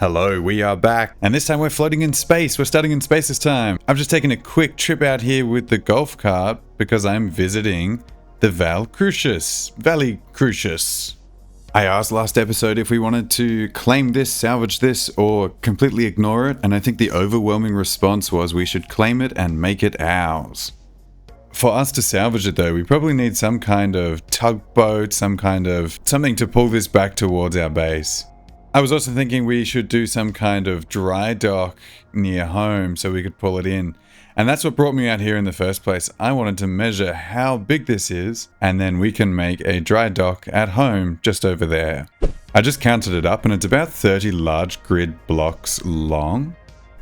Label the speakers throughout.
Speaker 1: Hello, we are back, and this time we're floating in space. We're starting in space this time. I've just taken a quick trip out here with the golf cart because I'm visiting the Valle Crucis. I asked last episode if we wanted to claim this, salvage this, or completely ignore it, and I think the overwhelming response was we should claim it and make it ours. For us to salvage it though, we probably need some kind of tugboat, something to pull this back towards our base. I was also thinking we should do some kind of dry dock near home so we could pull it in. And that's what brought me out here in the first place. I wanted to measure how big this is, and then we can make a dry dock at home just over there. I just counted it up and it's about 30 large grid blocks long.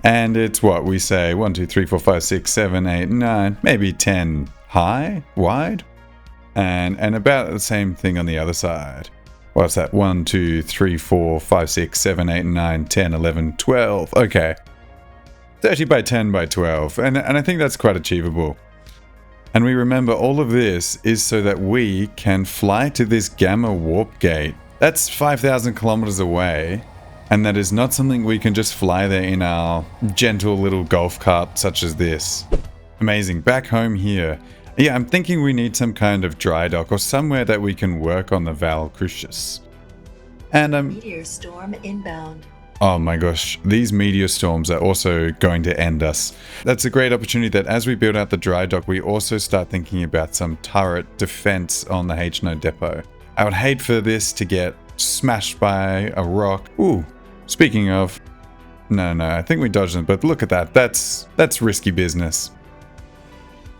Speaker 1: And it's what we say, 1, 2, 3, 4, 5, 6, 7, 8, 9, maybe 10 wide. And about the same thing on the other side. What's that? 1, 2, 3, 4, 5, 6, 7, 8, 9, 10, 11, 12. Okay. 30 by 10 by 12. And I think that's quite achievable. And we remember all of this is so that we can fly to this gamma warp gate. That's 5,000 kilometers away. And that is not something we can just fly there in our gentle little golf cart such as this. Amazing. Back home here. Yeah, I'm thinking we need some kind of dry dock or somewhere that we can work on the Valle Crucis. And
Speaker 2: Meteor storm inbound.
Speaker 1: Oh my gosh, these meteor storms are also going to end us. That's a great opportunity that as we build out the dry dock, we also start thinking about some turret defense on the H-node depot. I would hate for this to get smashed by a rock. Ooh, speaking of, no, I think we dodged them, but look at that. That's risky business.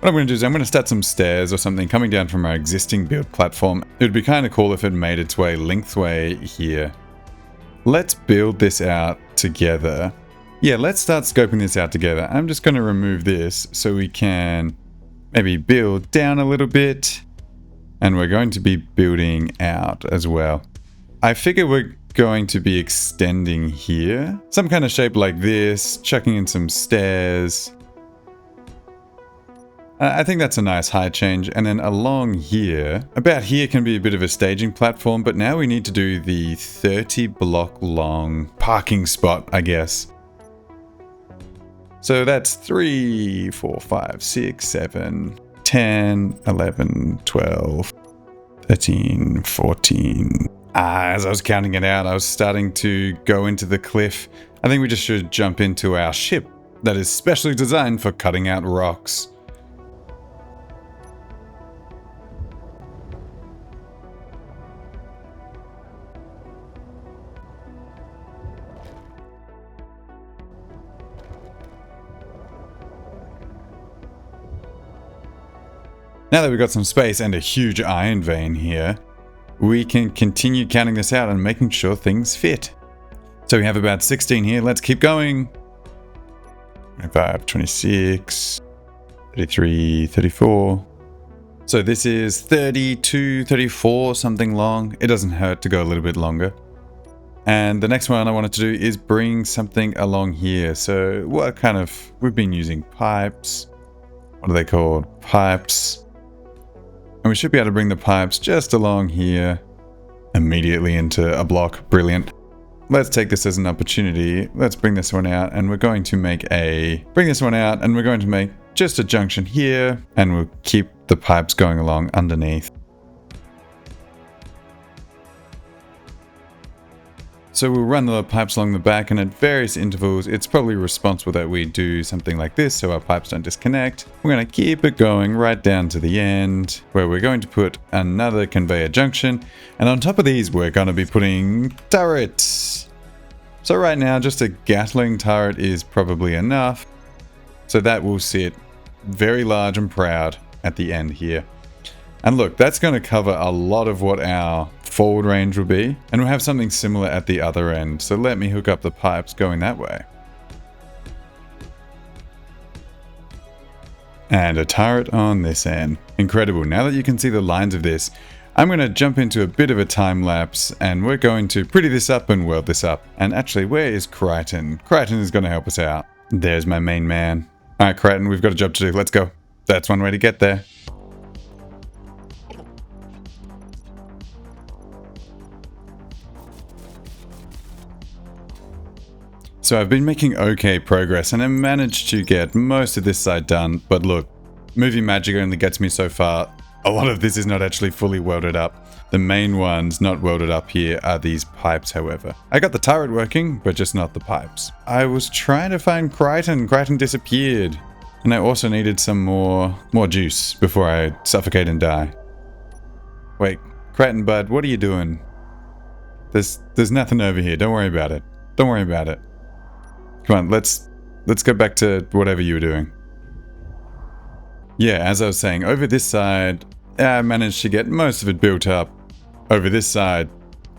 Speaker 1: What I'm going to do is I'm going to start some stairs or something coming down from our existing build platform. It would be kind of cool if it made its way lengthway here. Let's build this out together. Yeah, let's start scoping this out together. I'm just going to remove this so we can maybe build down a little bit. And we're going to be building out as well. I figure we're going to be extending here. Some kind of shape like this, chucking in some stairs. I think that's a nice height change. And then along here, about here can be a bit of a staging platform, but now we need to do the 30 block long parking spot, I guess. So that's 3, 4, 5, 6, 7, 10, 11, 12, 13, 14. As I was counting it out, I was starting to go into the cliff. I think we just should jump into our ship that is specially designed for cutting out rocks. Now that we've got some space and a huge iron vein here, we can continue counting this out and making sure things fit. So we have about 16 here. Let's keep going. 25, 26, 33, 34. So this is 32, 34, something long. It doesn't hurt to go a little bit longer. And the next one I wanted to do is bring something along here. So we've been using pipes. What are they called? Pipes. And we should be able to bring the pipes just along here, immediately into a block. Brilliant. Let's take this as an opportunity. Let's bring this one out, and we're going to make just a junction here, and we'll keep the pipes going along underneath. So we'll run the pipes along the back, and at various intervals, it's probably responsible that we do something like this so our pipes don't disconnect. We're going to keep it going right down to the end, where we're going to put another conveyor junction. And on top of these, we're going to be putting turrets. So right now, just a Gatling turret is probably enough. So that will sit very large and proud at the end here. And look, that's going to cover a lot of what our forward range will be. And we'll have something similar at the other end. So let me hook up the pipes going that way. And a turret on this end. Incredible. Now that you can see the lines of this, I'm going to jump into a bit of a time lapse and we're going to pretty this up and weld this up. And actually, where is Crichton? Crichton is going to help us out. There's my main man. All right, Crichton, we've got a job to do. Let's go. That's one way to get there. So I've been making okay progress and I managed to get most of this side done, but look, movie magic only gets me so far. A lot of this is not actually fully welded up. The main ones not welded up here are these pipes, however. I got the turret working, but just not the pipes. I was trying to find Crichton. Crichton disappeared. And I also needed some more juice before I suffocate and die. Wait, Crichton bud, what are you doing? There's nothing over here. Don't worry about it. Don't worry about it. Come on, let's go back to whatever you were doing. Yeah, as I was saying, over this side, I managed to get most of it built up. Over this side,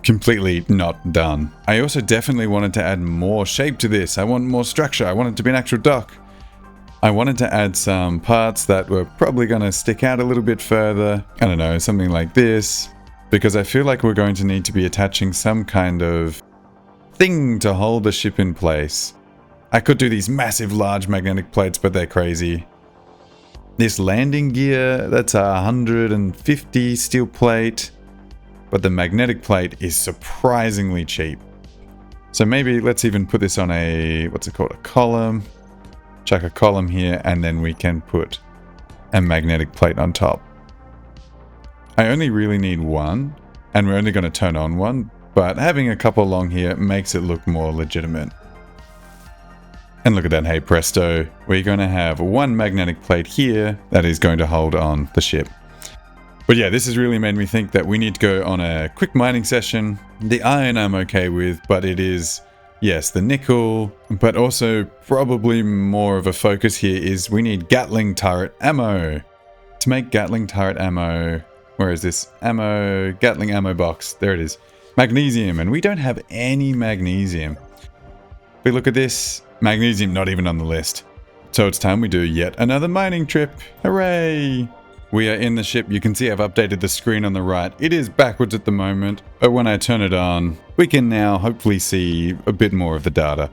Speaker 1: completely not done. I also definitely wanted to add more shape to this. I want more structure. I want it to be an actual dock. I wanted to add some parts that were probably going to stick out a little bit further. I don't know, something like this. Because I feel like we're going to need to be attaching some kind of thing to hold the ship in place. I could do these massive large magnetic plates, but they're crazy. This landing gear, that's a 150 steel plate. But the magnetic plate is surprisingly cheap. So maybe let's even put this on a, what's it called, a column. Chuck a column here, and then we can put a magnetic plate on top. I only really need one, and we're only going to turn on one, but having a couple along here makes it look more legitimate. And look at that, hey presto, we're going to have one magnetic plate here that is going to hold on the ship. But yeah, this has really made me think that we need to go on a quick mining session. The iron I'm okay with, but it is, yes, the nickel, but also probably more of a focus here is we need Gatling turret ammo. To make Gatling turret ammo, where is this? Ammo, Gatling ammo box, there it is. Magnesium, and we don't have any magnesium. But look at this, magnesium not even on the list. So it's time we do yet another mining trip, hooray! We are in the ship. You can see I've updated the screen on the right. It is backwards at the moment, but when I turn it on, we can now hopefully see a bit more of the data.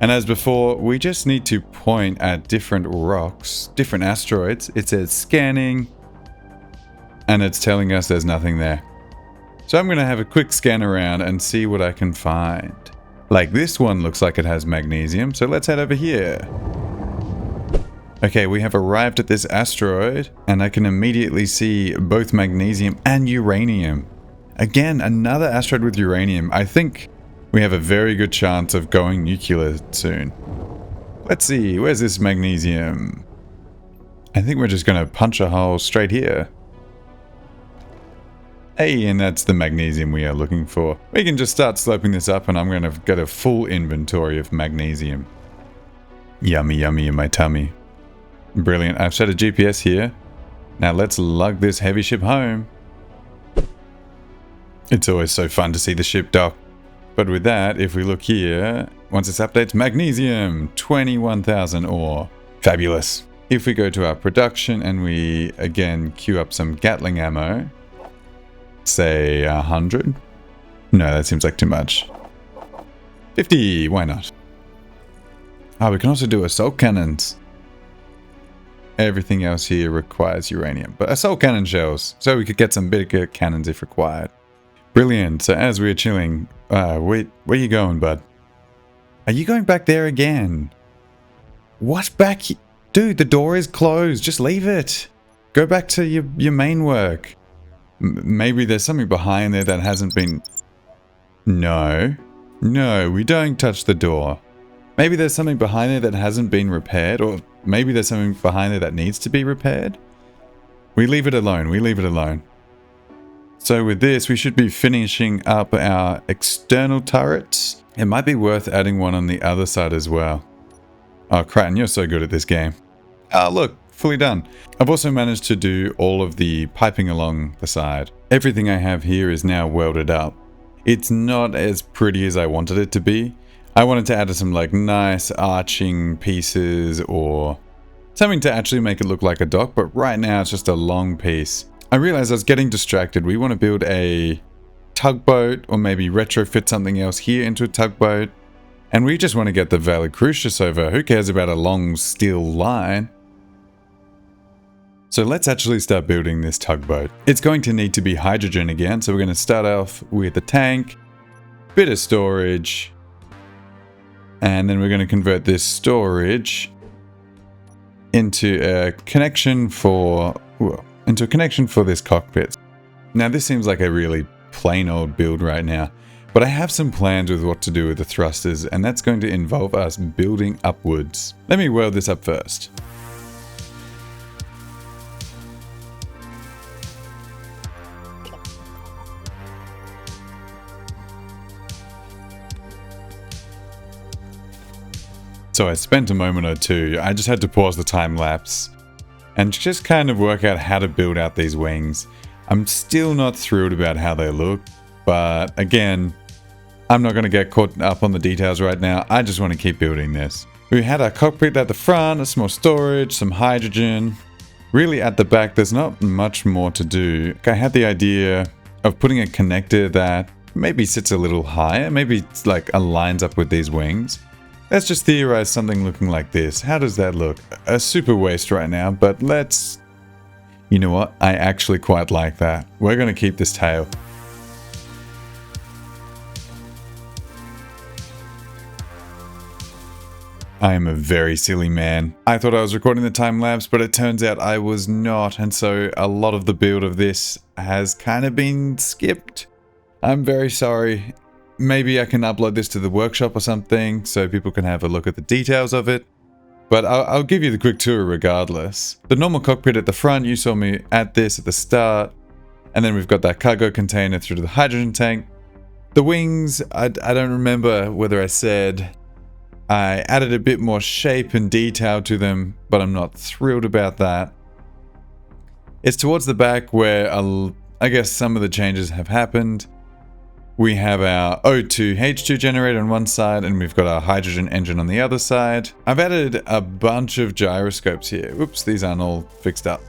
Speaker 1: And as before, we just need to point at different rocks, different asteroids. It says scanning, and it's telling us there's nothing there. So I'm going to have a quick scan around and see what I can find. Like this one looks like it has magnesium, so let's head over here. Okay, we have arrived at this asteroid, and I can immediately see both magnesium and uranium. Again, another asteroid with uranium. I think we have a very good chance of going nuclear soon. Let's see, where's this magnesium? I think we're just going to punch a hole straight here. Hey, and that's the magnesium we are looking for. We can just start sloping this up, and I'm going to get a full inventory of magnesium. Yummy, yummy in my tummy. Brilliant. I've set a GPS here. Now let's lug this heavy ship home. It's always so fun to see the ship dock. But with that, if we look here, once this updates, magnesium, 21,000 ore. Fabulous. If we go to our production and we again queue up some Gatling ammo, say 100. No, that seems like too much. 50, why not? Oh, we can also do assault cannons. Everything else here requires uranium, but assault cannon shells, so we could get some bigger cannons if required. Brilliant. So as we're chilling, where you going, bud? Are you going back there again? What back? Dude, the door is closed. Just leave it. Go back to your main work. Maybe there's something behind there that hasn't been... No, we don't touch the door. Maybe there's something behind there that hasn't been repaired, or maybe there's something behind there that needs to be repaired. We leave it alone, we leave it alone. So with this, we should be finishing up our external turrets. It might be worth adding one on the other side as well. Oh, Crichton, you're so good at this game. Oh, look, fully done. I've also managed to do all of the piping along the side. Everything I have here is now welded up. It's not as pretty as I wanted it to be. I wanted to add some like nice arching pieces or something to actually make it look like a dock, but right now it's just a long piece. I realized I was getting distracted. We want to build a tugboat or maybe retrofit something else here into a tugboat. And we just want to get the Valle Crucis over. Who cares about a long steel line? So let's actually start building this tugboat. It's going to need to be hydrogen again. So we're going to start off with a tank, bit of storage, And then we're going to convert this storage into a connection for this cockpit. Now this seems like a really plain old build right now, but I have some plans with what to do with the thrusters, and that's going to involve us building upwards. Let me weld this up first. So I spent a moment or two, I just had to pause the time lapse and just kind of work out how to build out these wings. I'm still not thrilled about how they look, but again, I'm not going to get caught up on the details right now. I just want to keep building this. We had our cockpit at the front, some more storage, some hydrogen. Really at the back, there's not much more to do. I had the idea of putting a connector that maybe sits a little higher, maybe it's like aligns up with these wings. Let's just theorize something looking like this. How does that look? A super waste right now, but let's... You know what? I actually quite like that. We're going to keep this tail. I am a very silly man. I thought I was recording the time lapse, but it turns out I was not, and so a lot of the build of this has kind of been skipped. I'm very sorry. Maybe I can upload this to the workshop or something so people can have a look at the details of it. But I'll give you the quick tour regardless. The normal cockpit at the front, you saw me at this at the start. And then we've got that cargo container through to the hydrogen tank. The wings, I don't remember whether I said I added a bit more shape and detail to them, but I'm not thrilled about that. It's towards the back where I guess some of the changes have happened. We have our O2 H2 generator on one side, and we've got our hydrogen engine on the other side. I've added a bunch of gyroscopes here. Oops, these aren't all fixed up.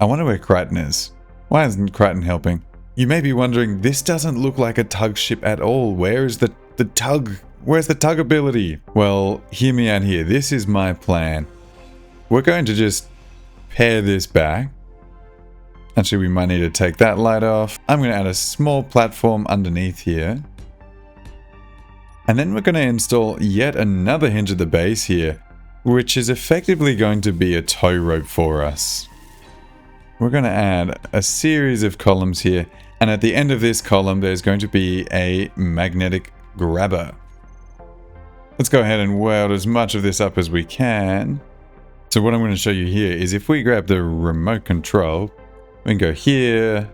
Speaker 1: I wonder where Crichton is. Why isn't Crichton helping? You may be wondering, this doesn't look like a tug ship at all. Where is the tug? Where's the tug ability? Well, hear me out here. This is my plan. We're going to just pair this back. Actually, we might need to take that light off. I'm going to add a small platform underneath here. And then we're going to install yet another hinge at the base here, which is effectively going to be a tow rope for us. We're going to add a series of columns here, and at the end of this column, there's going to be a magnetic grabber. Let's go ahead and weld as much of this up as we can. So what I'm going to show you here is if we grab the remote control, we can go here,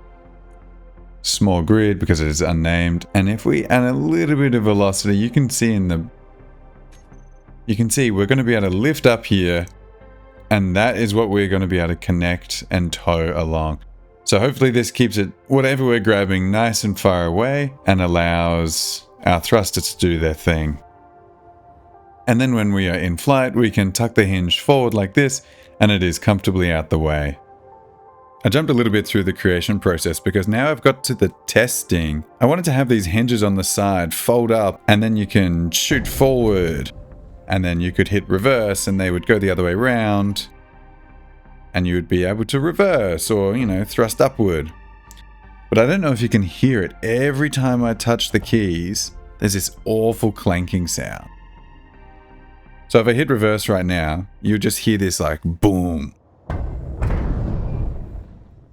Speaker 1: small grid because it is unnamed, and if we add a little bit of velocity, you can see we're going to be able to lift up here, and that is what we're going to be able to connect and tow along. So hopefully this keeps it, whatever we're grabbing, nice and far away and allows our thrusters to do their thing. And then when we are in flight, we can tuck the hinge forward like this, and it is comfortably out the way. I jumped a little bit through the creation process because now I've got to the testing. I wanted to have these hinges on the side fold up, and then you can shoot forward, and then you could hit reverse and they would go the other way around, and you would be able to reverse or, you know, thrust upward. But I don't know if you can hear it. Every time I touch the keys, there's this awful clanking sound. So if I hit reverse right now, you'll just hear this like boom.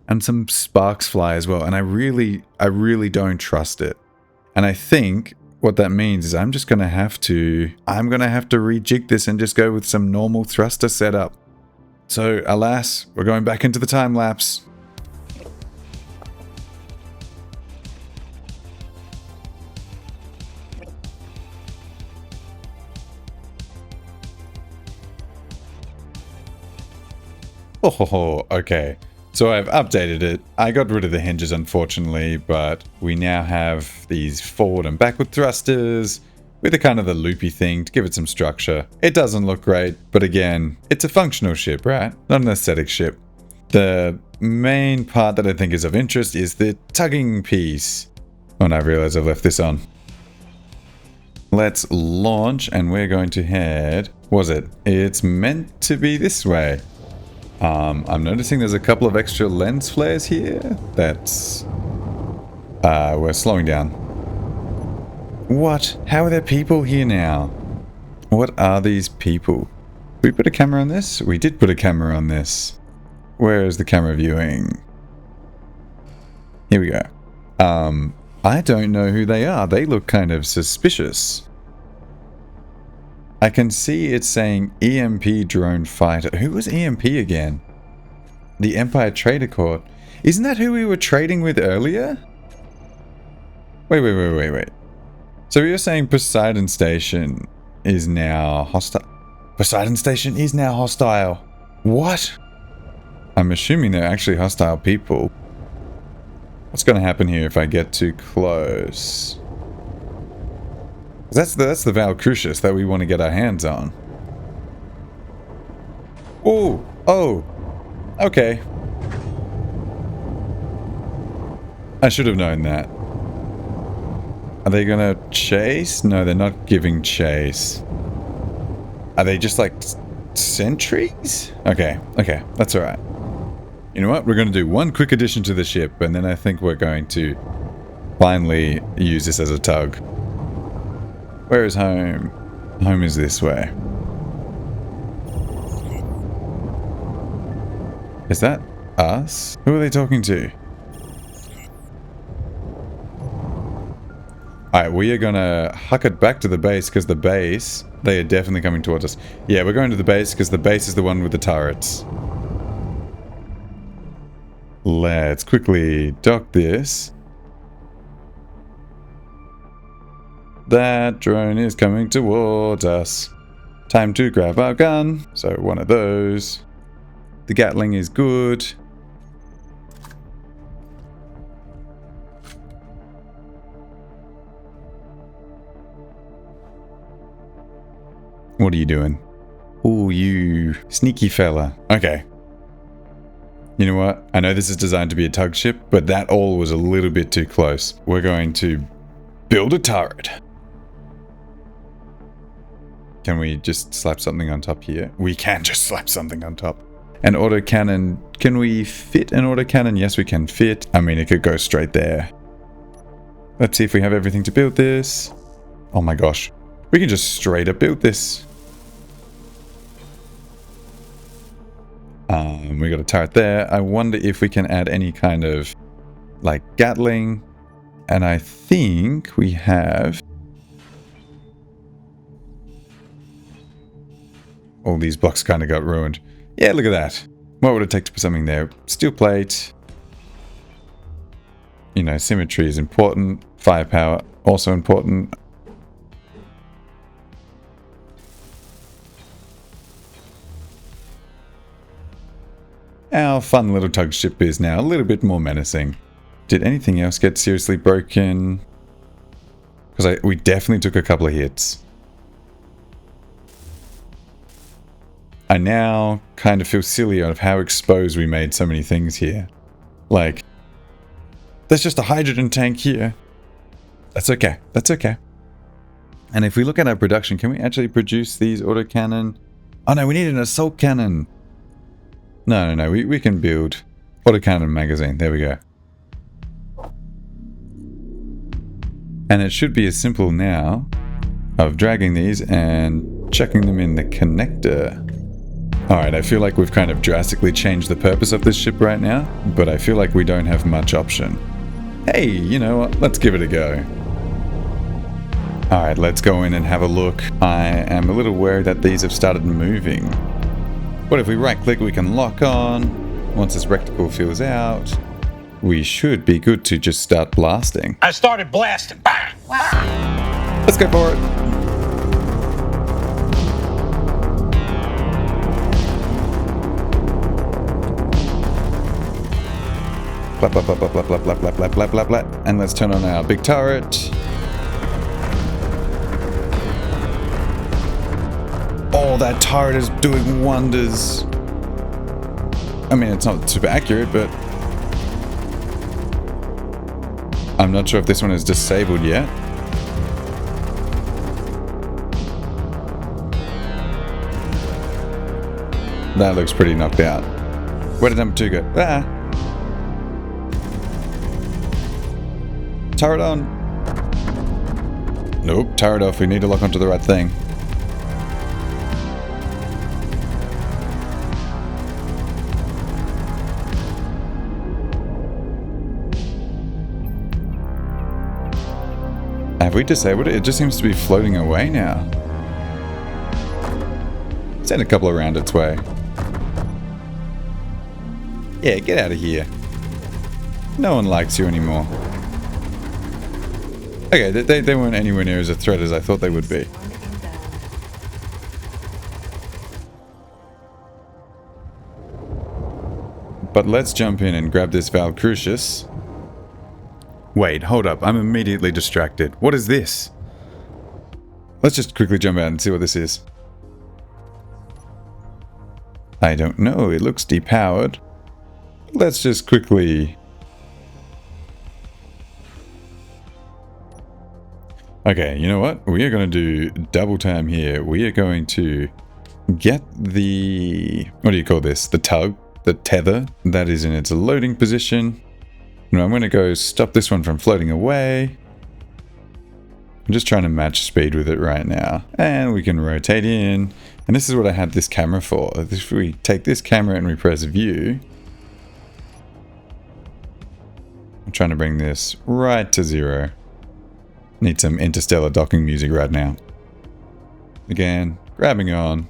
Speaker 1: And some sparks fly as well, and I really don't trust it. And I think what that means is I'm going to have to rejig this and just go with some normal thruster setup. So alas, we're going back into the time lapse. Oh, okay. So I've updated it. I got rid of the hinges, unfortunately, but we now have these forward and backward thrusters with a kind of the loopy thing to give it some structure. It doesn't look great, but again, it's a functional ship, right? Not an aesthetic ship. The main part that I think is of interest is the tugging piece. Oh, and I realize I've left this on. Let's launch, and we're going to head... It's meant to be this way. I'm noticing there's a couple of extra lens flares here. We're slowing down. What? How are there people here now? What are these people? Did we put a camera on this? We did put a camera on this. Where is the camera viewing? Here we go. I don't know who they are. They look kind of suspicious. I can see it's saying EMP drone fighter. Who was EMP again? The Empire Trader Court. Isn't that who we were trading with earlier? Wait. So you're saying Poseidon Station is now hostile? Poseidon Station is now hostile. What? I'm assuming they're actually hostile people. What's going to happen here if I get too close? That's the Valle Crucis that we want to get our hands on. Oh, okay. I should have known that. Are they gonna chase? No, they're not giving chase. Are they just like sentries? Okay, that's alright. You know what? We're gonna do one quick addition to the ship, and then I think we're going to finally use this as a tug. Where is home? Home is this way. Is that us? Who are they talking to? Alright, we are gonna huck it back to the base because the base, they are definitely coming towards us. Yeah, we're going to the base because the base is the one with the turrets. Let's quickly dock this. That drone is coming towards us. Time to grab our gun. So one of those. The Gatling is good. What are you doing? Oh, you sneaky fella. Okay. You know what? I know this is designed to be a tug ship, but that all was a little bit too close. We're going to build a turret. Can we just slap something on top here? We can just slap something on top. An autocannon. Can we fit an autocannon? Yes, we can fit. I mean, it could go straight there. Let's see if we have everything to build this. Oh my gosh. We can just straight up build this. We got a turret there. I wonder if we can add any kind of like Gatling. And I think we have all these blocks kind of got ruined. Yeah, look at that. What would it take to put something there? Steel plate. You know, symmetry is important. Firepower, also important. Our fun little tug ship is now a little bit more menacing. Did anything else get seriously broken? Because we definitely took a couple of hits. I now kind of feel silly out of how exposed we made so many things here. Like, there's just a hydrogen tank here. That's okay. That's okay. And if we look at our production, can we actually produce these autocannon? Oh no, we need an assault cannon. No. We can build autocannon magazine. There we go. And it should be as simple now of dragging these and chucking them in the connector. Alright, I feel like we've kind of drastically changed the purpose of this ship right now, but I feel like we don't have much option. Hey, you know what? Let's give it a go. Alright, let's go in and have a look. I am a little worried that these have started moving. What if we right click, we can lock on. Once this reticle fills out, we should be good to just start blasting.
Speaker 3: I started blasting.
Speaker 1: Let's go for it. Blah, blah, blah, blah, blah, blah, blah, blah, blah, blah, blah. And let's turn on our big turret. Oh, that turret is doing wonders. I mean, it's not super accurate, but I'm not sure if this one is disabled yet. That looks pretty knocked out. Where did number 2 go? Ah! Turret on. Nope, turret off. We need to lock onto the right thing. Have we disabled it? It just seems to be floating away now. Send a couple around its way. Yeah, get out of here. No one likes you anymore. Okay, they weren't anywhere near as a threat as I thought they would be. But let's jump in and grab this Valle Crucis. Wait, hold up. I'm immediately distracted. What is this? Let's just quickly jump out and see what this is. I don't know. It looks depowered. Let's just quickly... Okay, you know what? We are going to do double time here. We are going to get the... What do you call this? The tug. The tether. That is in its loading position. And I'm going to go stop this one from floating away. I'm just trying to match speed with it right now. And we can rotate in. And this is what I had this camera for. If we take this camera and we press view. I'm trying to bring this right to 0. Need some interstellar docking music right now. Again, grabbing on.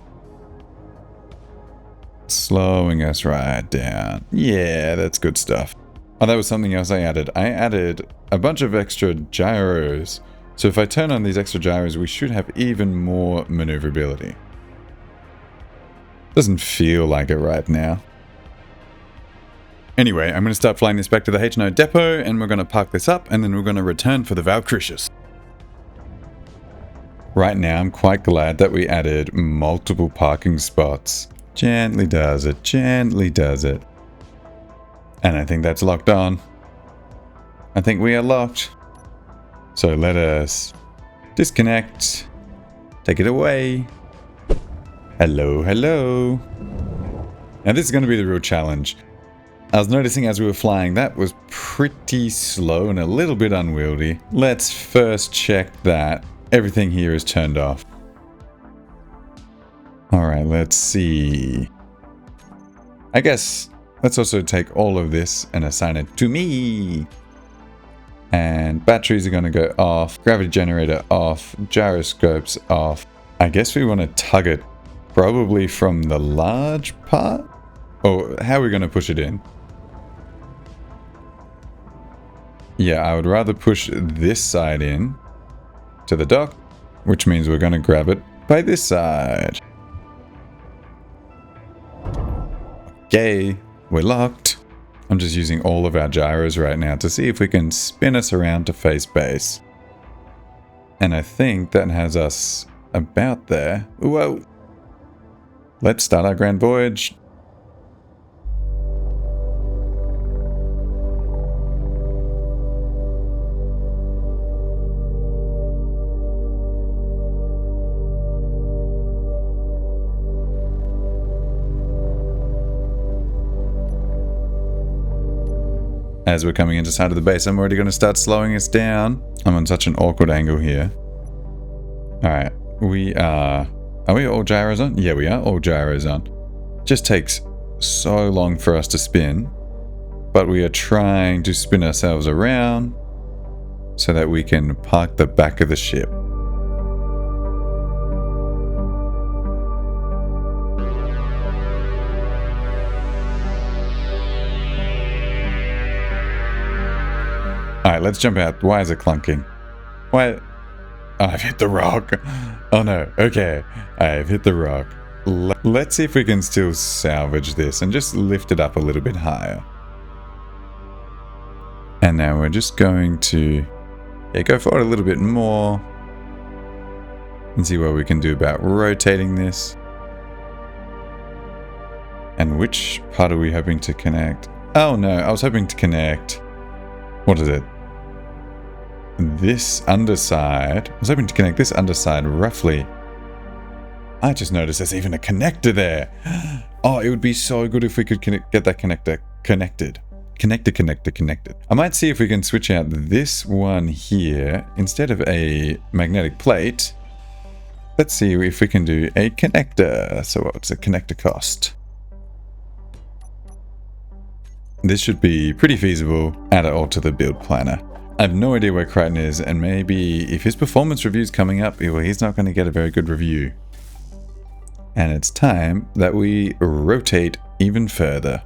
Speaker 1: Slowing us right down. Yeah, that's good stuff. Oh, that was something else I added. I added a bunch of extra gyros. So if I turn on these extra gyros, we should have even more maneuverability. Doesn't feel like it right now. Anyway, I'm going to start flying this back to the H&O depot, and we're going to park this up, and then we're going to return for the Valle Crucis. Right now, I'm quite glad that we added multiple parking spots. Gently does it, gently does it. And I think that's locked on. I think we are locked. So let us disconnect. Take it away. Hello, hello. Now this is going to be the real challenge. I was noticing as we were flying that was pretty slow and a little bit unwieldy. Let's first check that everything here is turned off. Alright, let's see. I guess let's also take all of this and assign it to me. And batteries are going to go off. Gravity generator off. Gyroscopes off. I guess we want to tug it probably from the large part? Or how are we going to push it in? Yeah, I would rather push this side in to the dock, which means we're going to grab it by this side. Okay, we're locked. I'm just using all of our gyros right now to see if we can spin us around to face base. And I think that has us about there. Whoa! Let's start our grand voyage. As we're coming into sight of the base, I'm already going to start slowing us down. I'm on such an awkward angle here. Alright, we are we all gyros on? Yeah, we are all gyros on. Just takes so long for us to spin, but we are trying to spin ourselves around so that we can park the back of the ship. Alright, let's jump out. Why is it clunking? Why? Oh, I've hit the rock. Oh no. Okay. I've hit the rock. Let's see if we can still salvage this and just lift it up a little bit higher. And now we're just going to go forward a little bit more and see what we can do about rotating this. And which part are we hoping to connect? Oh no, I was hoping to connect... What is it? This underside. I was hoping to connect this underside roughly. I just noticed there's even a connector there. Oh, it would be so good if we could get that connector connected. Connected. I might see if we can switch out this one here. Instead of a magnetic plate, let's see if we can do a connector. So what's the connector cost? This should be pretty feasible. Add it all to the build planner. I have no idea where Crichton is, and maybe if his performance review's coming up, well, he's not going to get a very good review. And it's time that we rotate even further.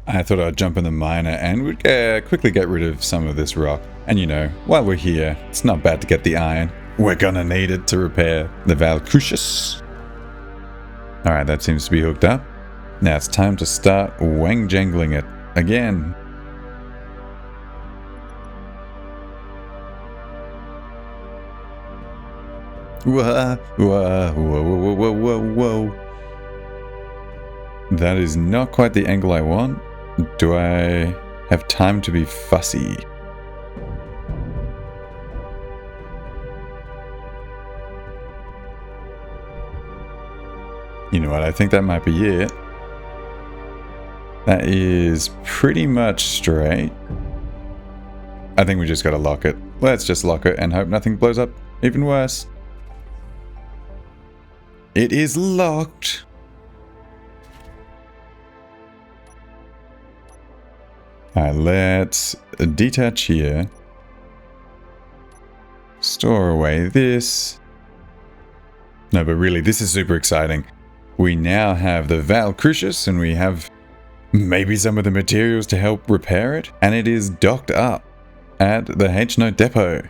Speaker 1: I thought I'd jump in the miner and would quickly get rid of some of this rock. And you know, while we're here, it's not bad to get the iron. We're gonna need it to repair the Valle Crucis. Alright, that seems to be hooked up. Now it's time to start wang-jangling it again. Whoa, whoa, whoa, whoa, whoa, whoa, whoa. That is not quite the angle I want. Do I have time to be fussy? You know what, I think that might be it. That is pretty much straight. I think we just gotta lock it. Let's just lock it and hope nothing blows up even worse. It is locked. Alright, let's detach here. Store away this. No, but really, this is super exciting. We now have the Valle Crucis, and we have maybe some of the materials to help repair it. And it is docked up at the H-Note depot.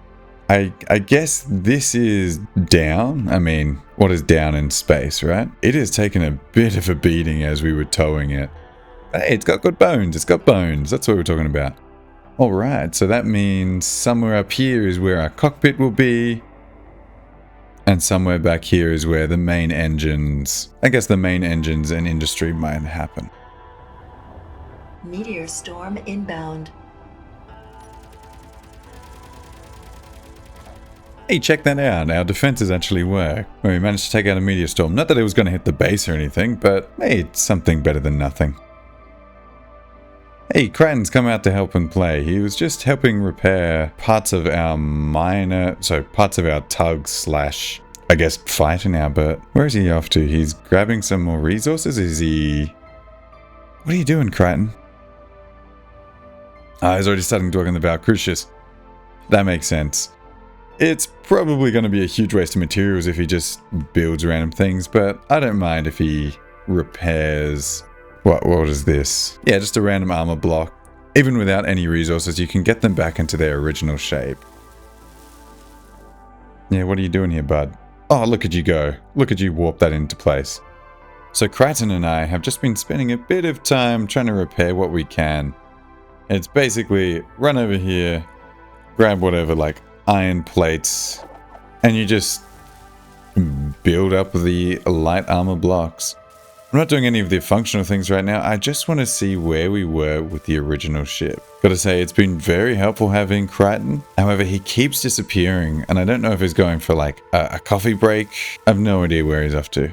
Speaker 1: I guess this is down. I mean, what is down in space, right? It has taken a bit of a beating as we were towing it. Hey, it's got good bones. It's got bones. That's what we're talking about. All right, so that means somewhere up here is where our cockpit will be. And somewhere back here is where the main engines, I guess the main engines and industry might happen.
Speaker 2: Meteor storm inbound.
Speaker 1: Hey, check that out. Our defenses actually work. Well, we managed to take out a meteor storm. Not that it was going to hit the base or anything, but hey, it's something better than nothing. Hey, Crichton's come out to help and play. He was just helping repair parts of our miner, so parts of our tug slash, I guess, fighter now, but where is he off to? He's grabbing some more resources? Is he... What are you doing, Crichton? He's already starting to work on the Valle Crucis. That makes sense. It's probably going to be a huge waste of materials if he just builds random things, but I don't mind if he repairs... What is this? Yeah, just a random armor block. Even without any resources, you can get them back into their original shape. Yeah, what are you doing here, bud? Oh, look at you go. Look at you warp that into place. So Crichton and I have just been spending a bit of time trying to repair what we can. It's basically run over here, grab whatever, like iron plates, and you just build up the light armor blocks. I'm not doing any of the functional things right now. I just want to see where we were with the original ship. Gotta say, it's been very helpful having Crichton. However, he keeps disappearing, and I don't know if he's going for like a coffee break. I have no idea where he's off to.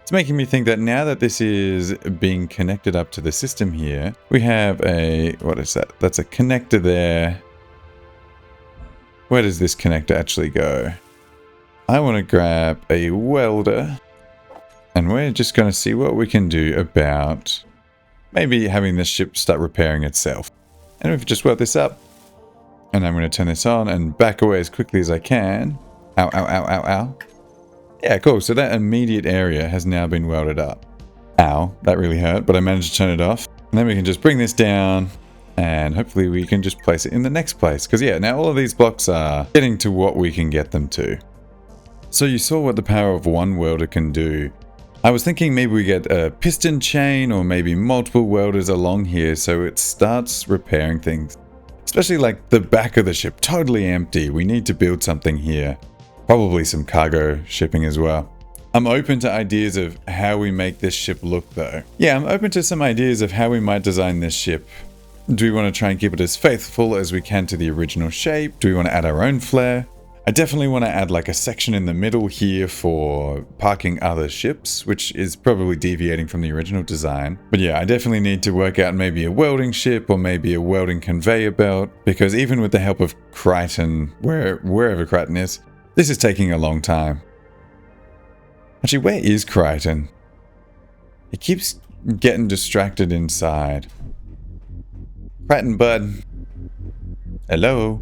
Speaker 1: It's making me think that now that this is being connected up to the system here, we have a... What is that? That's a connector there. Where does this connector actually go? I want to grab a welder. And we're just going to see what we can do about maybe having this ship start repairing itself. And we've just weld this up. And I'm going to turn this on and back away as quickly as I can. Ow, ow, ow, ow, ow. Yeah, cool. So that immediate area has now been welded up. Ow, that really hurt, but I managed to turn it off. And then we can just bring this down and hopefully we can just place it in the next place. Because yeah, now all of these blocks are getting to what we can get them to. So you saw what the power of one welder can do. I was thinking maybe we get a piston chain or maybe multiple welders along here so it starts repairing things. Especially like the back of the ship, totally empty. We need to build something here. Probably some cargo shipping as well. I'm open to ideas of how we make this ship look though. Yeah, I'm open to some ideas of how we might design this ship. Do we want to try and keep it as faithful as we can to the original shape? Do we want to add our own flair? I definitely want to add like a section in the middle here for parking other ships, which is probably deviating from the original design. But yeah, I definitely need to work out maybe a welding ship or maybe a welding conveyor belt, because even with the help of Crichton, wherever Crichton is, this is taking a long time. Actually, where is Crichton? He keeps Getting distracted inside. Cratton bud. Hello?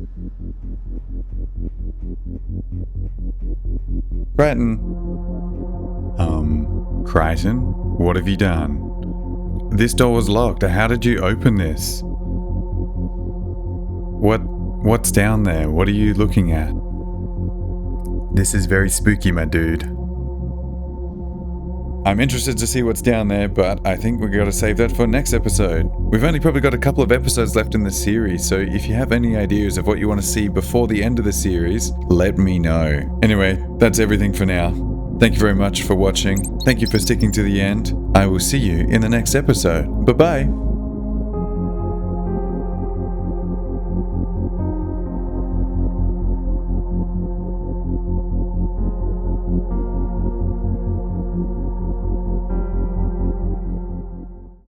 Speaker 1: Cratton. Crichton, what have you done? This door was locked. How did you open this? What's down there? What are you looking at? This is very spooky, my dude. I'm interested to see what's down there, but I think we've got to save that for next episode. We've only probably got a couple of episodes left in this series, so if you have any ideas of what you want to see before the end of the series, let me know. Anyway, that's everything for now. Thank you very much for watching. Thank you for sticking to the end. I will see you in the next episode. Bye-bye.